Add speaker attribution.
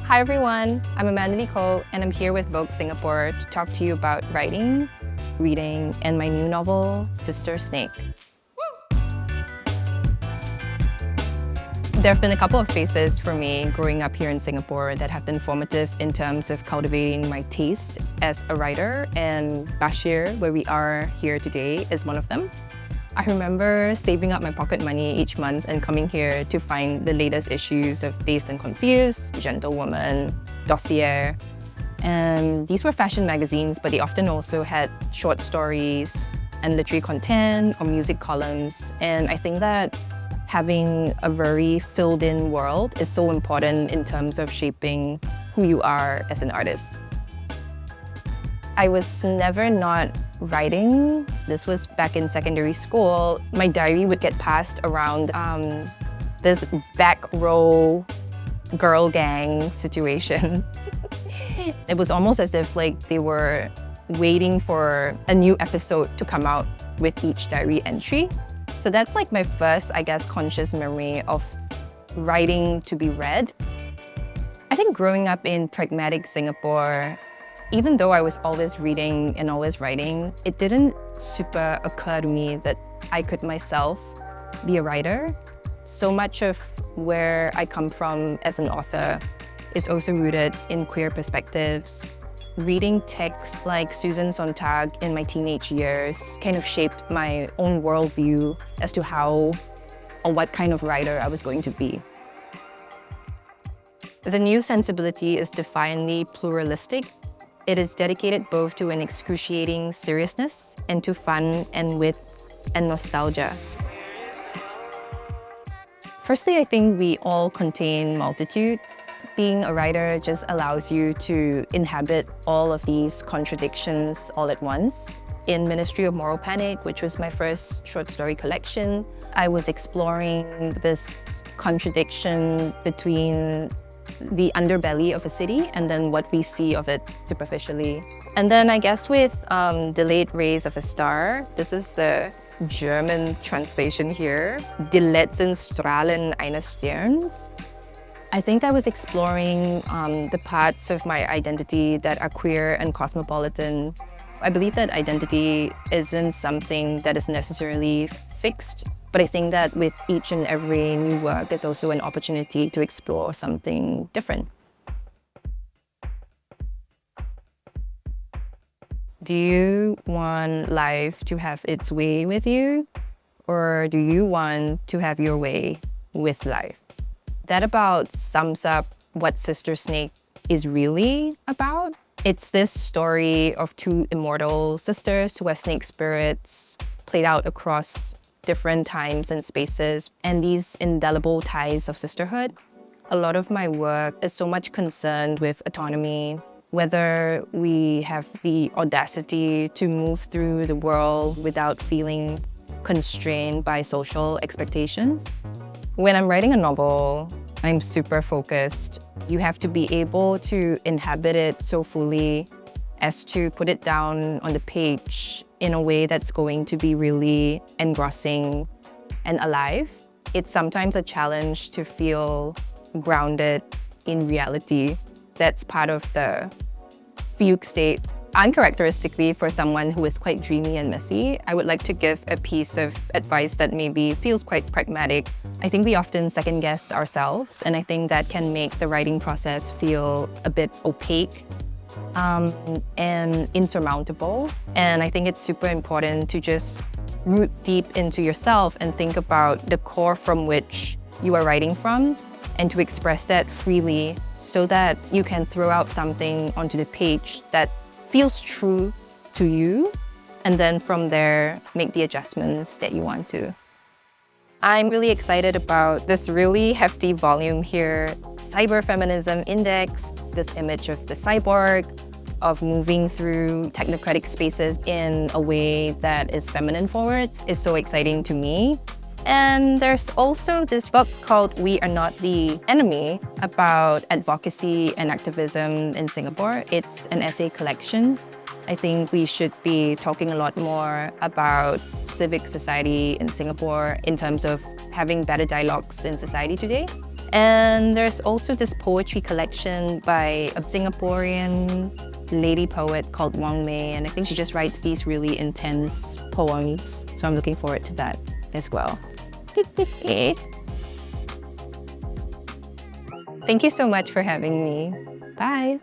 Speaker 1: Hi everyone, I'm Amanda-lee-Koe and I'm here with Vogue Singapore to talk to you about writing, reading, and my new novel, Sister Snake. There have been a couple of spaces for me growing up here in Singapore that have been formative in terms of cultivating my taste as a writer, and Bashir, where we are here today, is one of them. I remember saving up my pocket money each month and coming here to find the latest issues of Dazed and Confused, Gentlewoman, Dossier. And these were fashion magazines, but they often also had short stories and literary content or music columns. And I think that having a very filled-in world is so important in terms of shaping who you are as an artist. I was never not writing. This was back in secondary school. My diary would get passed around this back row girl gang situation. It was almost as if they were waiting for a new episode to come out with each diary entry. So that's my first, conscious memory of writing to be read. I think growing up in pragmatic Singapore, even though I was always reading and always writing, it didn't super occur to me that I could myself be a writer. So much of where I come from as an author is also rooted in queer perspectives. Reading texts like Susan Sontag in my teenage years kind of shaped my own worldview as to how or what kind of writer I was going to be. The new sensibility is defiantly pluralistic. It is dedicated both to an excruciating seriousness and to fun and wit and nostalgia. Firstly, I think we all contain multitudes. Being a writer just allows you to inhabit all of these contradictions all at once. In Ministry of Moral Panic, which was my first short story collection, I was exploring this contradiction between the underbelly of a city and then what we see of it superficially. And then I guess with Delayed Rays of a Star, this is the German translation here, Die letzten Strahlen eines Sterns. I think I was exploring the parts of my identity that are queer and cosmopolitan. I believe that identity isn't something that is necessarily fixed, but I think that with each and every new work, there's also an opportunity to explore something different. Do you want life to have its way with you? Or do you want to have your way with life? That about sums up what Sister Snake is really about. It's this story of two immortal sisters who are snake spirits played out across different times and spaces, and these indelible ties of sisterhood. A lot of my work is so much concerned with autonomy, whether we have the audacity to move through the world without feeling constrained by social expectations. When I'm writing a novel, I'm super focused. You have to be able to inhabit it so fully as to put it down on the page in a way that's going to be really engrossing and alive. It's sometimes a challenge to feel grounded in reality. That's part of the fugue state. Uncharacteristically for someone who is quite dreamy and messy, I would like to give a piece of advice that maybe feels quite pragmatic. I think we often second-guess ourselves, and I think that can make the writing process feel a bit opaque and insurmountable. And I think it's super important to just root deep into yourself and think about the core from which you are writing from, and to express that freely so that you can throw out something onto the page that feels true to you, and then from there, make the adjustments that you want to. I'm really excited about this really hefty volume here, Cyberfeminism Index, this image of the cyborg, of moving through technocratic spaces in a way that is feminine forward is so exciting to me. And there's also this book called We Are Not the Enemy about advocacy and activism in Singapore. It's an essay collection. I think we should be talking a lot more about civic society in Singapore in terms of having better dialogues in society today. And there's also this poetry collection by a Singaporean lady poet called Wang Mei, and I think she just writes these really intense poems. So I'm looking forward to that as well. Thank you so much for having me. Bye.